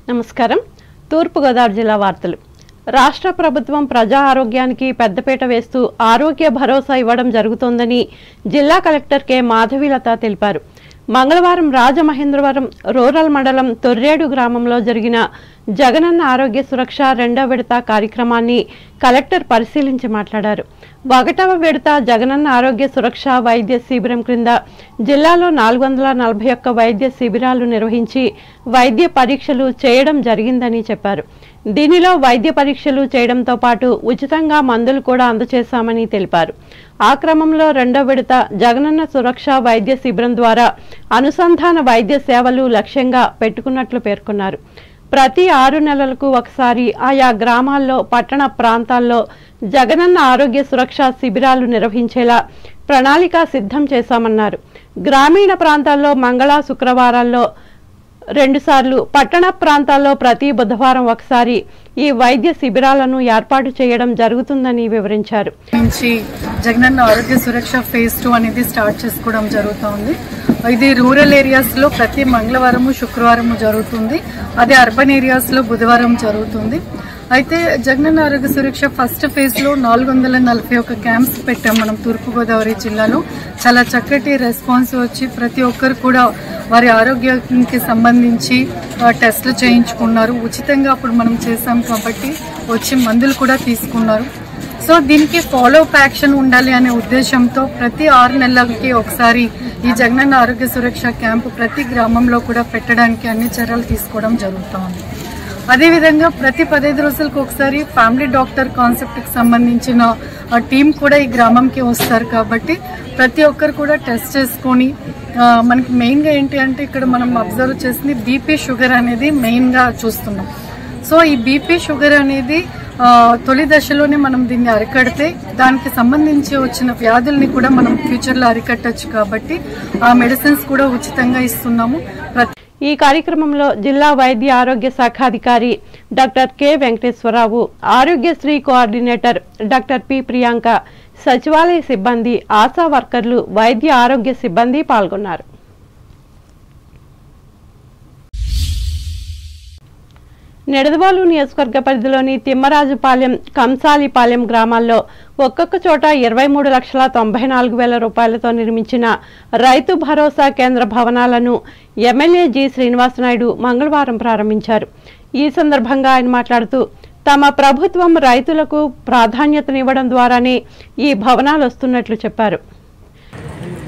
నమస్కారం. తూర్పుగోదావరి జిల్లా వార్తలు. రాష్ట్ర ప్రభుత్వం ప్రజా ఆరోగ్యానికి పెద్దపీట వేస్తూ ఆరోగ్య భరోసా ఇవ్వడం జరుగుతోందని జిల్లా కలెక్టర్ కె మాధవీలత తెలిపారు. మంగళవారం రాజమహేంద్రవరం రూరల్ మండలం తొర్రేడు గ్రామంలో జరిగిన జగనన్న ఆరోగ్య సురక్ష 2వ విడత కార్యక్రమాన్ని కలెక్టర్ పరిశీలించి మాట్లాడారు. 1వ విడత జగనన్న ఆరోగ్య సురక్ష వైద్య శిబిరం క్రింద జిల్లాలో 441 వైద్య శిబిరాలు నిర్వహించి వైద్య పరీక్షలు చేయడం జరిగిందని చెప్పారు. దీనిలో వైద్య పరీక్షలు చేయడంతో పాటు ఉచితంగా మందులు కూడా అందజేశామని తెలిపారు. ఆ క్రమంలో 2వ విడత జగనన్న సురక్ష వైద్య శిబిరం ద్వారా అనుసంధాన వైద్య సేవలు లక్ష్యంగా పెట్టుకున్నట్లు పేర్కొన్నారు. ప్రతి 6 నెలలకు ఒకసారి ఆయా గ్రామాల్లో పట్టణ ప్రాంతాల్లో జగనన్న ఆరోగ్య సురక్ష శిబిరాలు నిర్వహించేలా ప్రణాళిక సిద్ధం చేశామన్నారు. గ్రామీణ ప్రాంతాల్లో మంగళ శుక్రవారాల్లో 2 సార్లు, పట్టణ ప్రాంతాల్లో ప్రతి బుధవారం ఒకసారి ఈ వైద్య శిబిరాలను ఏర్పాటు చేయడం జరుగుతుందని వివరించారు. జగనన్న ఆరోగ్య సురక్ష ఫేజ్ 2 అనేది స్టార్ట్ చేసుకోవడం జరుగుతుంది. ఇది రూరల్ ఏరియాస్ లో ప్రతి మంగళవారము శుక్రవారము జరుగుతుంది. అదే అర్బన్ ఏరియాస్ లో బుధవారం జరుగుతుంది. అయితే జగనన్న ఆరోగ్య సురక్ష ఫస్ట్ ఫేజ్ లో 441 క్యాంప్స్ పెట్టాం మనం తూర్పుగోదావరి జిల్లాలో. చాలా చక్కటి రెస్పాన్స్ వచ్చి ప్రతి ఒక్కరు కూడా వారి ఆరోగ్యానికి సంబంధించి టెస్టులు చేయించుకున్నారు. ఉచితంగా అప్పుడు మనం చేసాం కాబట్టి వచ్చి మందులు కూడా తీసుకున్నారు. సో దీనికి ఫాలో అప్ యాక్షన్ ఉండాలి అనే ఉద్దేశంతో ప్రతి 6 నెలలకి ఒకసారి ఈ జగనన్న ఆరోగ్య సురక్ష క్యాంపు ప్రతి గ్రామంలో కూడా పెట్టడానికి అన్ని చర్యలు తీసుకోవడం జరుగుతుంది. అదేవిధంగా ప్రతి 15 రోజులకు ఒకసారి ఫ్యామిలీ డాక్టర్ కాన్సెప్ట్ కి సంబంధించిన టీం కూడా ఈ గ్రామంకి వస్తారు. కాబట్టి ప్రతి ఒక్కరు కూడా టెస్ట్ చేసుకొని మనకి మెయిన్ గా ఏంటి అంటే ఇక్కడ మనం అబ్జర్వ్ చేసింది బీపీ షుగర్ అనేది మెయిన్ గా చూస్తున్నాం. సో ఈ బీపీ షుగర్ అనేది తొలి దశలోనే మనం దీన్ని అరికడితే దానికి సంబంధించి వచ్చిన వ్యాధుల్ని కూడా మనం ఫ్యూచర్ లో అరికట్టచ్చు. కాబట్టి ఆ మెడిసిన్స్ కూడా ఉచితంగా ఇస్తున్నాము. ఈ కార్యక్రమంలో జిల్లా వైద్య ఆరోగ్య శాఖ అధికారి doctor K Venkateswararao, Aarogyasri coordinator doctor P Priyanka, సచివాలయ సిబ్బంది, ఆశా వర్కర్లు, వైద్య ఆరోగ్య సిబ్బంది పాల్గొన్నారు. నిడదవోలు నియోజకవర్గ పరిధిలోని తిమ్మరాజుపాలెం, కంసాలిపాలెం గ్రామాల్లో ఒక్కొక్క చోట 23,94,000 రూపాయలతో నిర్మించిన రైతు భరోసా కేంద్ర భవనాలను ఎమ్మెల్యే జి శ్రీనివాసనాయుడు మంగళవారం ప్రారంభించారు. ఈ సందర్భంగా ఆయన మాట్లాడుతూ తమ ప్రభుత్వం రైతులకు ప్రాధాన్యతనివ్వడం ద్వారానే ఈ భవనాలు వస్తున్నట్లు చెప్పారు.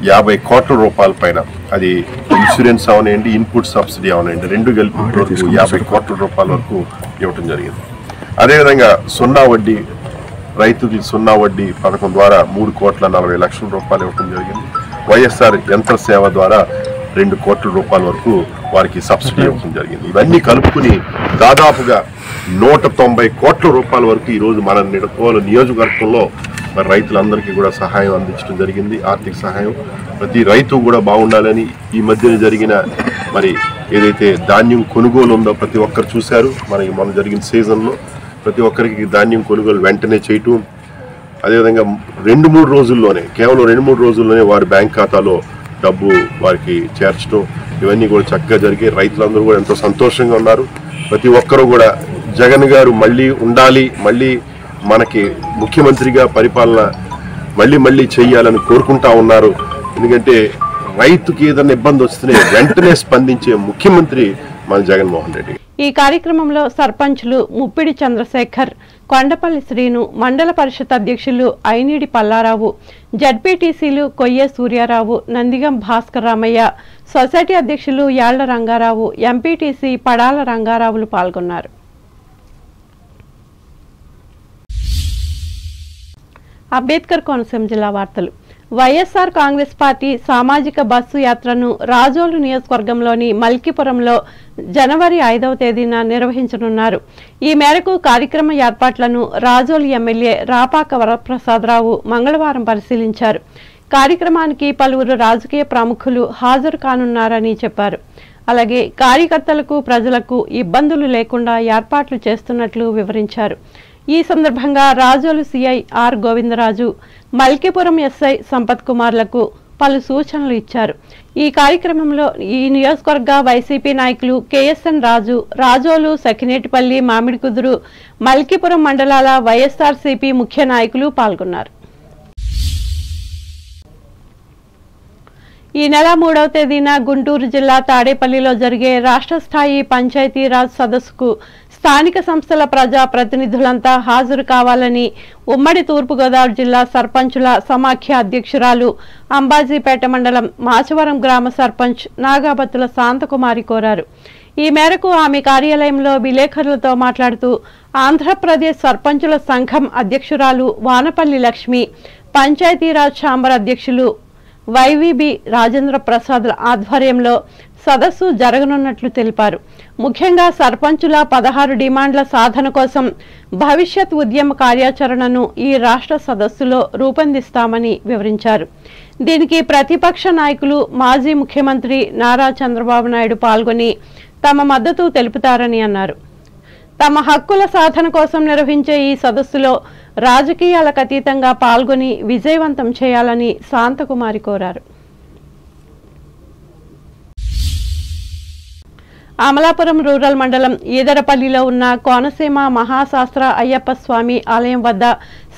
50 కోట్ల రూపాయల పైన, అది ఇన్సూరెన్స్ అవనండి, ఇన్పుట్ సబ్సిడీ అవనండి, రెండు కలిపి 50 కోట్ల రూపాయల వరకు ఇవ్వటం జరిగింది. అదేవిధంగా సున్నా వడ్డీ, రైతుకి సున్నా వడ్డీ పథకం ద్వారా 3,40,00,000 రూపాయలు ఇవ్వటం జరిగింది. వైఎస్ఆర్ యంత్ర సేవ ద్వారా 2 కోట్ల రూపాయల వరకు వారికి సబ్సిడీ ఇవ్వడం జరిగింది. ఇవన్నీ కలుపుకుని దాదాపుగా 190 కోట్ల రూపాయల వరకు ఈరోజు మన నిడదవోలు నియోజకవర్గంలో మరి రైతులందరికీ కూడా సహాయం అందించడం జరిగింది. ఆర్థిక సహాయం ప్రతి రైతు కూడా బాగుండాలని ఈ మధ్యన జరిగిన మరి ఏదైతే ధాన్యం కొనుగోలు ఉందో ప్రతి ఒక్కరు చూశారు. మనకి మొన్న జరిగిన సీజన్లో ప్రతి ఒక్కరికి ధాన్యం కొనుగోలు వెంటనే చేయటం, అదేవిధంగా 2-3 రోజుల్లోనే, కేవలం 2-3 రోజుల్లోనే వారి బ్యాంక్ ఖాతాలో డబ్బు వారికి చేర్చడం, ఇవన్నీ కూడా చక్కగా జరిగి రైతులందరూ కూడా ఎంతో సంతోషంగా ఉన్నారు. ప్రతి ఒక్కరూ కూడా జగన్ గారు మళ్ళీ ఉండాలి, మళ్ళీ మనకి ముఖ్యమంత్రిగా పరిపాలన మళ్ళీ చేయాలని కోరుకుంటా ఉన్నారు. ఎందుకంటే రైతుకి ఏదైనా ఇబ్బంది వస్తేనే వెంటనే స్పందించే ముఖ్యమంత్రి మన జగన్మోహన్ రెడ్డి. ఈ కార్యక్రమంలో సర్పంచ్లు ముప్పిడి చంద్రశేఖర్, కొండపల్లి శ్రీను, మండల పరిషత్ అధ్యక్షులు ఐనీడి పల్లారావు, జడ్పీటీసీలు కొయ్యే సూర్యారావు, నందిగం భాస్కర్ రామయ్య, సొసైటీ అధ్యక్షులు యాళ్ల రంగారావు, ఎంపీటీసీ పడాల రంగారావులు పాల్గొన్నారు. అంబేద్కర్ కోనసీమ జిల్లా వార్తలు. వైఎస్ఆర్ కాంగ్రెస్ పార్టీ సామాజిక బస్సు యాత్రను రాజోలు నియోజకవర్గంలోని మల్కీపురంలో జనవరి 5వ తేదీన నిర్వహించనున్నారు. ఈ మేరకు కార్యక్రమ ఏర్పాట్లను రాజోలు ఎమ్మెల్యే రాపాక వరప్రసాదరావు మంగళవారం పరిశీలించారు. కార్యక్రమానికి పలువురు రాజకీయ ప్రముఖులు హాజరు కానున్నారని చెప్పారు. అలాగే కార్యకర్తలకు, ప్రజలకు ఇబ్బందులు లేకుండా ఏర్పాట్లు చేస్తున్నట్లు వివరించారు. ఈ సందర్భంగా Razole CI R Govindaraju, Malkipuram SI Sampath కుమార్లకు పలు సూచనలు ఇచ్చారు. ఈ కార్యక్రమంలో ఈ నియోజకవర్గ వైసీపీ నాయకులు కేఎస్ఎన్ రాజు, రాజోలు, సకినేటిపల్లి, మామిడికుదురు, మల్కీపురం మండలాల వైఎస్ఆర్సీపీ ముఖ్య నాయకులు పాల్గొన్నారు. ఈ నెల 3వ తేదీన గుంటూరు జిల్లా తాడేపల్లిలో జరిగే రాష్ట్ర స్థాయి పంచాయతీరాజ్ సదస్సుకు స్థానిక సంస్థల ప్రజా ప్రతినిధులంతా హాజరు కావాలని ఉమ్మడి తూర్పుగోదావరి జిల్లా సర్పంచుల సమాఖ్య అధ్యక్షురాలు, అంబాజీపేట మండలం మాచవరం గ్రామ సర్పంచ్ నాగాబత్తుల శాంతకుమారి కోరారు. ఈ మేరకు ఆమె కార్యాలయంలో విలేకరులతో మాట్లాడుతూ ఆంధ్రప్రదేశ్ సర్పంచుల సంఘం అధ్యక్షురాలు వానపల్లి లక్ష్మి, పంచాయతీరాజ్ ఛాంబర్ అధ్యక్షులు వైవీబీ రాజేంద్ర ప్రసాద్ ఆధ్వర్యంలో సదస్సు జరగనున్నట్లు తెలిపారు. ముఖ్యంగా సర్పంచుల 16 డిమాండ్ల సాధన కోసం భవిష్యత్ ఉద్యమ కార్యాచరణను ఈ రాష్ట్ర సదస్సులో రూపొందిస్తామని వివరించారు. దీనికి ప్రతిపక్ష నాయకులు, మాజీ ముఖ్యమంత్రి నారా చంద్రబాబు నాయుడు పాల్గొని తమ మద్దతు తెలుపుతారని అన్నారు. తమ హక్కుల సాధన కోసం నిర్వహించే ఈ సదస్సులో రాజకీయాలకు అతీతంగా పాల్గొని విజయవంతం చేయాలని శాంతకుమారి కోరారు. అమలాపురం రూరల్ మండలం ఈదరపల్లిలో ఉన్న కోనసీమ మహాశాస్త్ర అయ్యప్ప స్వామి ఆలయం వద్ద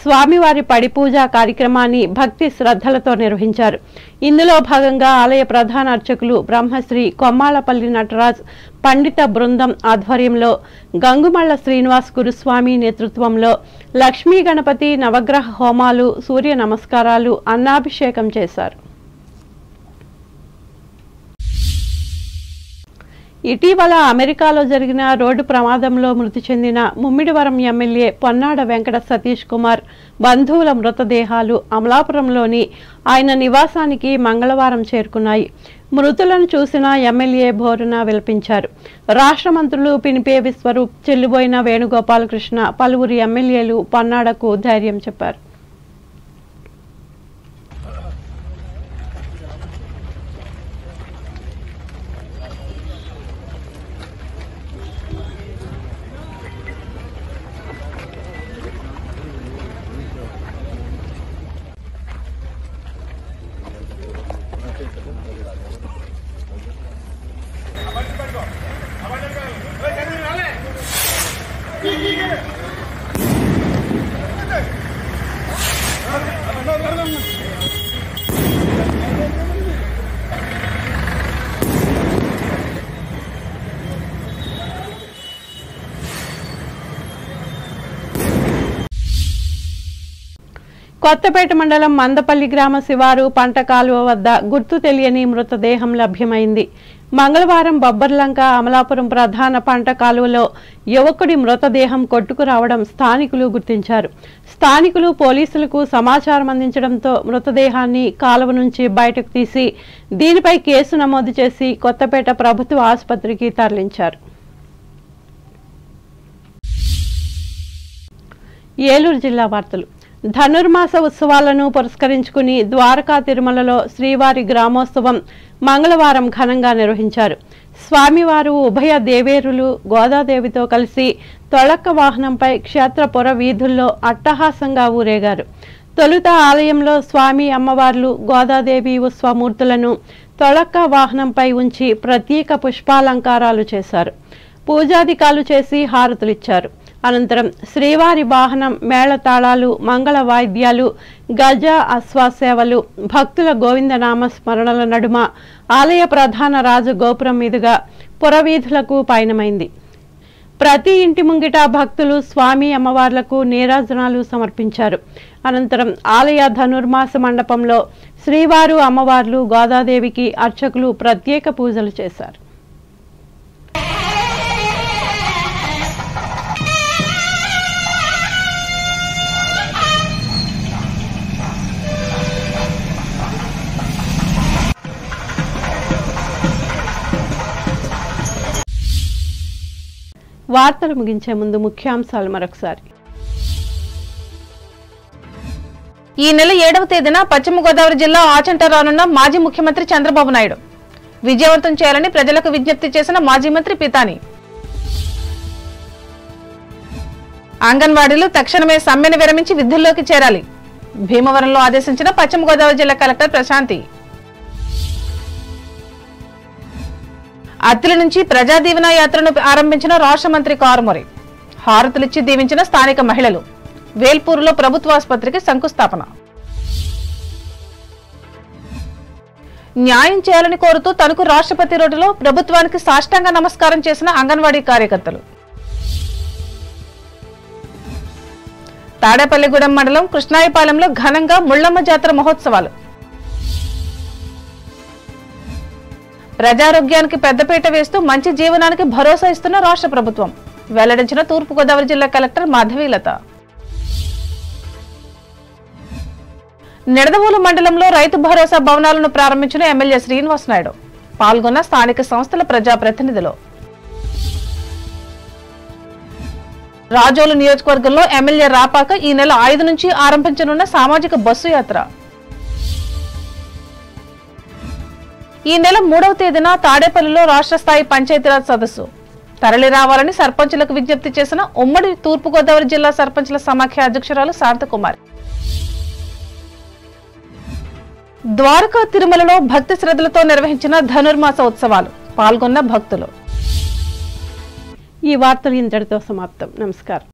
స్వామివారి పడిపూజ కార్యక్రమాన్ని భక్తి శ్రద్ధలతో నిర్వహించారు. ఇందులో భాగంగా ఆలయ ప్రధాన అర్చకులు బ్రహ్మశ్రీ కొమ్మాలపల్లి నటరాజ్ పండిత బృందం ఆధ్వర్యంలో గంగుమళ్ల శ్రీనివాస్ గురుస్వామి నేతృత్వంలో లక్ష్మీ గణపతి నవగ్రహ హోమాలు, సూర్య నమస్కారాలు, అన్నాభిషేకం చేశారు. ఇటీవల అమెరికాలో జరిగిన రోడ్డు ప్రమాదంలో మృతి చెందిన ముమ్మిడివరం ఎమ్మెల్యే పొన్నాడ వెంకట సతీష్ కుమార్ బంధువుల మృతదేహాలు అమలాపురంలోని ఆయన నివాసానికి మంగళవారం చేరుకున్నాయి. మృతులను చూసిన ఎమ్మెల్యే బోరున విలపించారు. రాష్ట్ర మంత్రులు పినిపే విశ్వరూప్, చెల్లుబోయిన వేణుగోపాలకృష్ణ, పలువురు ఎమ్మెల్యేలు పొన్నాడకు ధైర్యం చెప్పారు. కొత్తపేట మండలం మందపల్లి గ్రామ శివారు పంట కాలువ వద్ద గుర్తు తెలియని మృతదేహం లభ్యమైంది. మంగళవారం బొబ్బర్లంక అమలాపురం ప్రధాన పంట కాలువలో యువకుడి మృతదేహం కొట్టుకురావడం స్థానికులు గుర్తించారు. స్థానికులు పోలీసులకు సమాచారం అందించడంతో మృతదేహాన్ని కాలువ నుంచి బయటకు తీసి దీనిపై కేసు నమోదు చేసి కొత్తపేట ప్రభుత్వ ఆసుపత్రికి తరలించారు. ఏలూరు జిల్లా వార్తలు. ధనుర్మాస ఉత్సవాలను పురస్కరించుకుని ద్వారకా తిరుమలలో శ్రీవారి గ్రామోత్సవం మంగళవారం ఘనంగా నిర్వహించారు. స్వామివారు ఉభయ దేవేరులు గోదాదేవితో కలిసి తొళక్క వాహనంపై క్షేత్రపుర వీధుల్లో అట్టహాసంగా ఊరేగారు. తొలుత ఆలయంలో స్వామి అమ్మవార్లు గోదాదేవి ఉత్సవమూర్తులను తొళక్క వాహనంపై ఉంచి ప్రత్యేక పుష్పాలంకారాలు చేశారు. పూజాధికాలు చేసి హారతులిచ్చారు. అనంతరం శ్రీవారి వాహనం మేళతాళాలు, మంగళ వాయిద్యాలు, గజ అశ్వాసేవలు, భక్తుల గోవిందనామ స్మరణల నడుమ ఆలయ ప్రధాన రాజగోపురం మీదుగా పురవీధులకు పయనమైంది. ప్రతి ఇంటి ముంగిట భక్తులు స్వామి అమ్మవార్లకు నీరాజనాలు సమర్పించారు. అనంతరం ఆలయ ధనుర్మాస మండపంలో శ్రీవారు అమ్మవార్లు గోదాదేవికి అర్చకులు ప్రత్యేక పూజలు చేశారు. వార్తలు ముగించే ముందు ముఖ్యాంశాలు మరొకసారి. ఈ నెల 7వ తేదీన పశ్చిమ గోదావరి జిల్లా ఆచంట రానున్న మాజీ ముఖ్యమంత్రి చంద్రబాబు నాయుడు విజయవంతం చేయాలని ప్రజలకు విజ్ఞప్తి చేసిన మాజీ మంత్రి పితాని. అంగన్వాడీలు తక్షణమే సమ్మెను విరమించి విధుల్లోకి చేరాలి. భీమవరంలో ఆదేశించిన పశ్చిమ గోదావరి జిల్లా కలెక్టర్ ప్రశాంతి. అత్తిలి నుంచి ప్రజా దీవెన యాత్రను ఆరంభించిన రాష్ట్ర మంత్రి కారుమూరి. హారతులిచ్చి దీవించిన స్థానిక మహిళలు. వేల్పూరులో ప్రభుత్వ ఆసుపత్రికి శంకుస్థాపన. న్యాయం చేయాలని కోరుతూ తణుకు రాష్ట్రపతి రోడ్డులో ప్రభుత్వానికి సాష్టాంగ నమస్కారం చేసిన అంగన్వాడీ కార్యకర్తలు. తాడేపల్లిగూడెం మండలం కృష్ణాయపాలెంలో ఘనంగా ముళ్లమ్మ జాతర మహోత్సవాలు. ప్రజారోగ్యానికి పెద్దపీట వేస్తూ మంచి జీవనానికి భరోసా ఇస్తున్న రాష్ట్ర ప్రభుత్వం వెల్లడించిన తూర్పుగోదావరి జిల్లా కలెక్టర్ మాధవీలత. నిడదవోలు మండలంలో రైతు భరోసా భవనాలను ప్రారంభించిన ఎమ్మెల్యే శ్రీనివాస్ నాయుడు. పాల్గొన్న స్థానిక సంస్థల ప్రజాప్రతినిధులు. రాజోలు నియోజకవర్గంలో ఎమ్మెల్యే రాపాక ఈ నెల 5 నుంచి ఆరంభించనున్న సామాజిక బస్సు యాత్ర. ఈ నెల 3వ తేదీన తాడేపల్లిలో రాష్ట్ర స్థాయి పంచాయతీరాజ్ సదస్సు. తరలి రావాలని సర్పంచులకు విజ్ఞప్తి చేసిన ఉమ్మడి తూర్పుగోదావరి జిల్లా సర్పంచుల సమాఖ్య అధ్యక్షురాలు శాంతకుమారి. ద్వారకా తిరుమలలో భక్తి శ్రద్ధలతో నిర్వహించిన ధనుర్మాస ఉత్సవాలు. పాల్గొన్న భక్తులు. ఈ వార్తలు ఇంతటితో సమాప్తం. నమస్కారం.